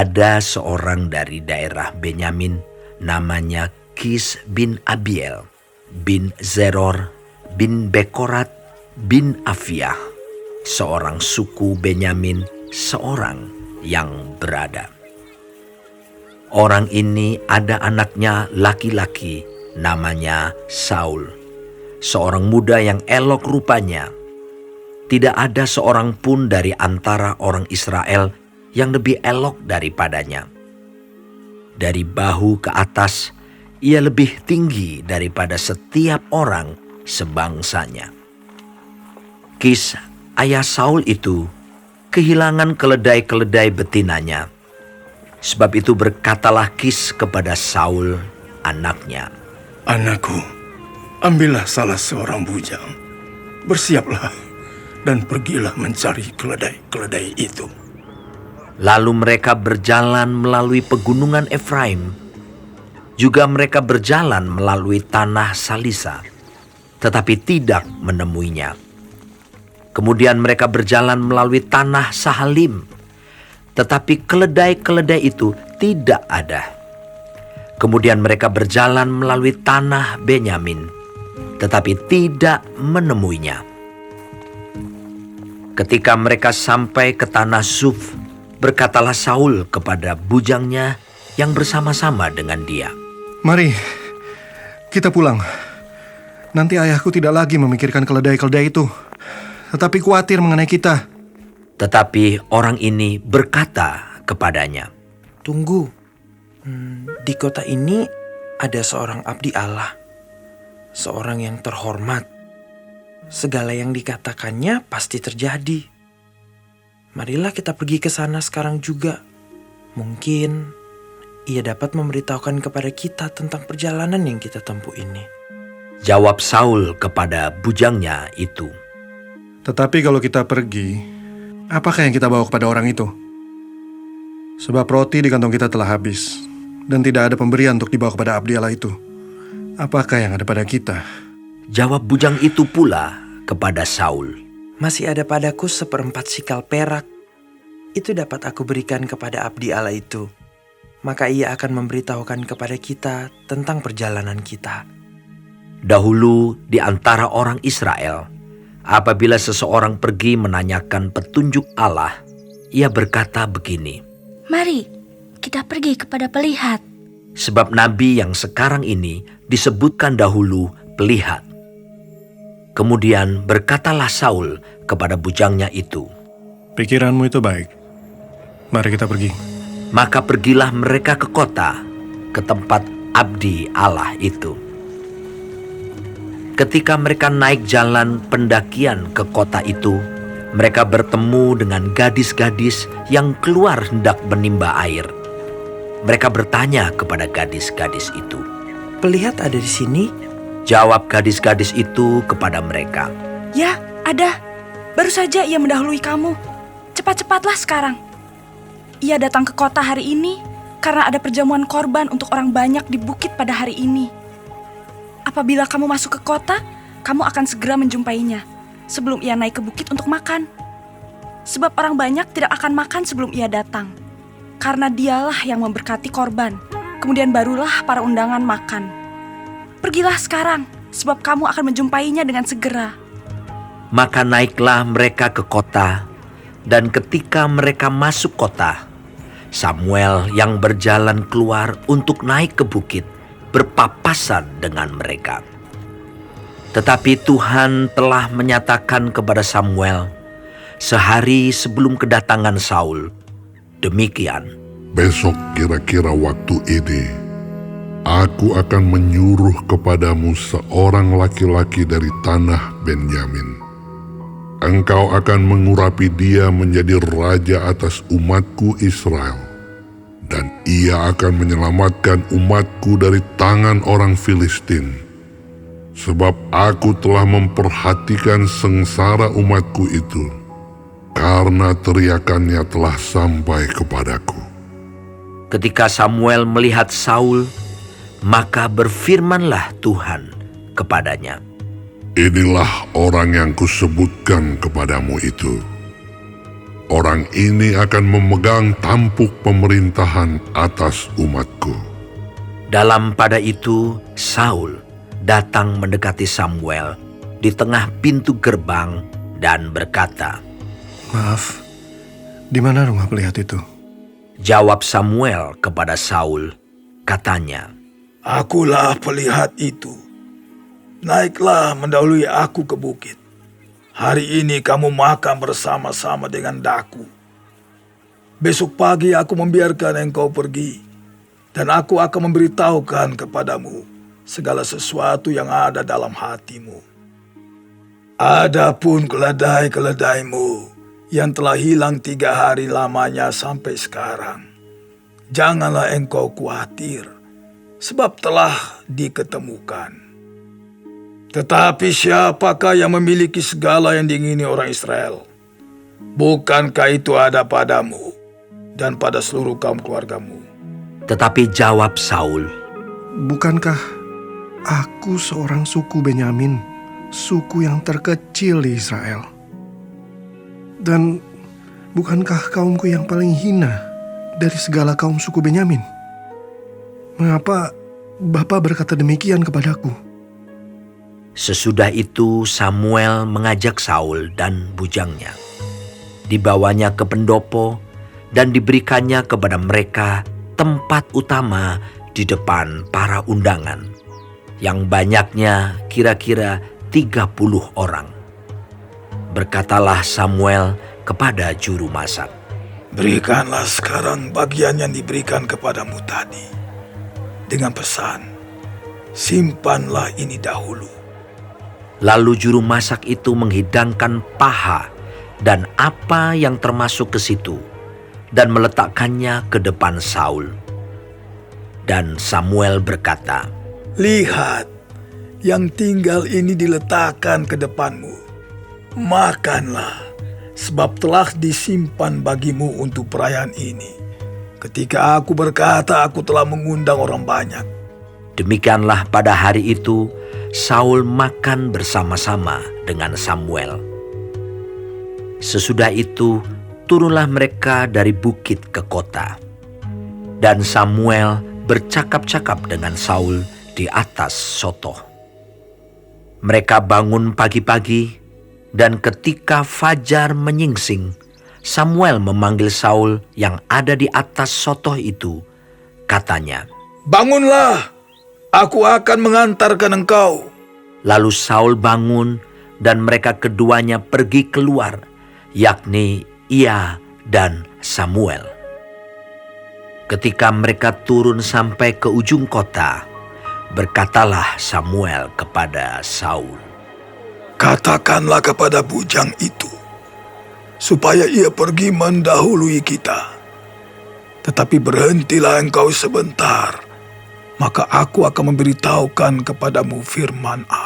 Ada seorang dari daerah Benyamin, namanya Kis bin Abiel, bin Zeror, bin Bekorat, bin Afiah, seorang suku Benyamin, seorang yang berada. Orang ini ada anaknya laki-laki, namanya Saul, seorang muda yang elok rupanya. Tidak ada seorang pun dari antara orang Israel yang lebih elok daripadanya. Dari bahu ke atas, ia lebih tinggi daripada setiap orang sebangsanya. Kis, ayah Saul itu, kehilangan keledai-keledai betinanya. Sebab itu berkatalah Kis kepada Saul, anaknya, "Anakku, ambillah salah seorang bujang, bersiaplah, dan pergilah mencari keledai-keledai itu." Lalu mereka berjalan melalui pegunungan Efraim. Juga mereka berjalan melalui tanah Salisa, tetapi tidak menemuinya. Kemudian mereka berjalan melalui tanah Sahalim, tetapi keledai-keledai itu tidak ada. Kemudian mereka berjalan melalui tanah Benyamin, tetapi tidak menemuinya. Ketika mereka sampai ke tanah Zuf, berkatalah Saul kepada bujangnya yang bersama-sama dengan dia, "Mari, kita pulang. Nanti ayahku tidak lagi memikirkan keledai-keledai itu, tetapi khawatir mengenai kita." Tetapi orang ini berkata kepadanya, "Tunggu, di kota ini ada seorang abdi Allah, seorang yang terhormat. Segala yang dikatakannya pasti terjadi. Marilah kita pergi ke sana sekarang juga. Mungkin ia dapat memberitahukan kepada kita tentang perjalanan yang kita tempuh ini." Jawab Saul kepada bujangnya itu, "Tetapi kalau kita pergi, apakah yang kita bawa kepada orang itu? Sebab roti di kantong kita telah habis, dan tidak ada pemberian untuk dibawa kepada abdi Allah itu. Apakah yang ada pada kita?" Jawab bujang itu pula kepada Saul, "Masih ada padaku 1/4 sikal perak. Itu dapat aku berikan kepada abdi Allah itu. Maka ia akan memberitahukan kepada kita tentang perjalanan kita." Dahulu di antara orang Israel, apabila seseorang pergi menanyakan petunjuk Allah, ia berkata begini, "Mari, kita pergi kepada pelihat." sebab nabi yang sekarang ini disebutkan dahulu pelihat. Kemudian berkatalah Saul kepada bujangnya itu, "Pikiranmu itu baik. Mari kita pergi." Maka pergilah mereka ke kota, ke tempat abdi Allah itu. Ketika mereka naik jalan pendakian ke kota itu, mereka bertemu dengan gadis-gadis yang keluar hendak menimba air. Mereka bertanya kepada gadis-gadis itu, "Pelihat ada di sini?" Jawab gadis-gadis itu kepada mereka, "Ya, ada. Baru saja ia mendahului kamu. Cepat-cepatlah sekarang. Ia datang ke kota hari ini karena ada perjamuan korban untuk orang banyak di bukit pada hari ini. Apabila kamu masuk ke kota, kamu akan segera menjumpainya sebelum ia naik ke bukit untuk makan. Sebab orang banyak tidak akan makan sebelum ia datang, karena dialah yang memberkati korban. Kemudian barulah para undangan makan. Pergilah sekarang, sebab kamu akan menjumpainya dengan segera." Maka naiklah mereka ke kota, dan ketika mereka masuk kota, Samuel yang berjalan keluar untuk naik ke bukit berpapasan dengan mereka. Tetapi Tuhan telah menyatakan kepada Samuel sehari sebelum kedatangan Saul, demikian, "Besok kira-kira waktu ini, aku akan menyuruh kepadamu seorang laki-laki dari tanah Benyamin. Engkau akan mengurapi dia menjadi raja atas umatku Israel, dan ia akan menyelamatkan umatku dari tangan orang Filistin. Sebab aku telah memperhatikan sengsara umatku itu, karena teriakannya telah sampai kepadaku." Ketika Samuel melihat Saul, maka berfirmanlah Tuhan kepadanya, "Inilah orang yang kusebutkan kepadamu itu. Orang ini akan memegang tampuk pemerintahan atas umatku. Dalam pada itu, Saul datang mendekati Samuel di tengah pintu gerbang dan berkata, Maaf, di mana rumah pelihat itu? Jawab Samuel kepada Saul, katanya, Akulah pelihat itu. Naiklah mendahului aku ke bukit. Hari ini kamu makan bersama-sama dengan daku. Besok pagi aku membiarkan engkau pergi, dan aku akan memberitahukan kepadamu segala sesuatu yang ada dalam hatimu. Adapun keledai-keledaimu yang telah hilang 3 hari lamanya sampai sekarang, janganlah engkau khawatir, sebab telah diketemukan. Tetapi siapakah yang memiliki segala yang diingini orang Israel? Bukankah itu ada padamu dan pada seluruh kaum keluargamu? Tetapi jawab Saul, Bukankah aku seorang suku Benyamin, suku yang terkecil di Israel? Dan bukankah kaumku yang paling hina dari segala kaum suku Benyamin? Mengapa Bapa berkata demikian kepadaku? Sesudah itu Samuel mengajak Saul dan bujangnya. Dibawanya ke pendopo dan diberikannya kepada mereka tempat utama di depan para undangan, yang banyaknya kira-kira 30 orang. Berkatalah Samuel kepada juru masak, Berikanlah sekarang bagian yang diberikan kepadamu tadi, dengan pesan, simpanlah ini dahulu. Lalu juru masak itu menghidangkan paha dan apa yang termasuk ke situ dan meletakkannya ke depan Saul. Dan Samuel berkata, Lihat, yang tinggal ini diletakkan ke depanmu. Makanlah, sebab telah disimpan bagimu untuk perayaan ini. Ketika aku berkata aku telah mengundang orang banyak. Demikianlah pada hari itu Saul makan bersama-sama dengan Samuel. Sesudah itu turunlah mereka dari bukit ke kota. Dan Samuel bercakap-cakap dengan Saul di atas sotoh. Mereka bangun pagi-pagi, dan ketika fajar menyingsing, Samuel memanggil Saul yang ada di atas sotoh itu. Katanya, Bangunlah, aku akan mengantarkan engkau. lalu Saul bangun dan mereka keduanya pergi keluar, yakni ia dan Samuel. Ketika mereka turun sampai ke ujung kota, berkatalah Samuel kepada Saul, Katakanlah kepada bujang itu, supaya ia pergi mendahului kita. Tetapi berhentilah engkau sebentar, maka aku akan memberitahukan kepadamu firman Allah.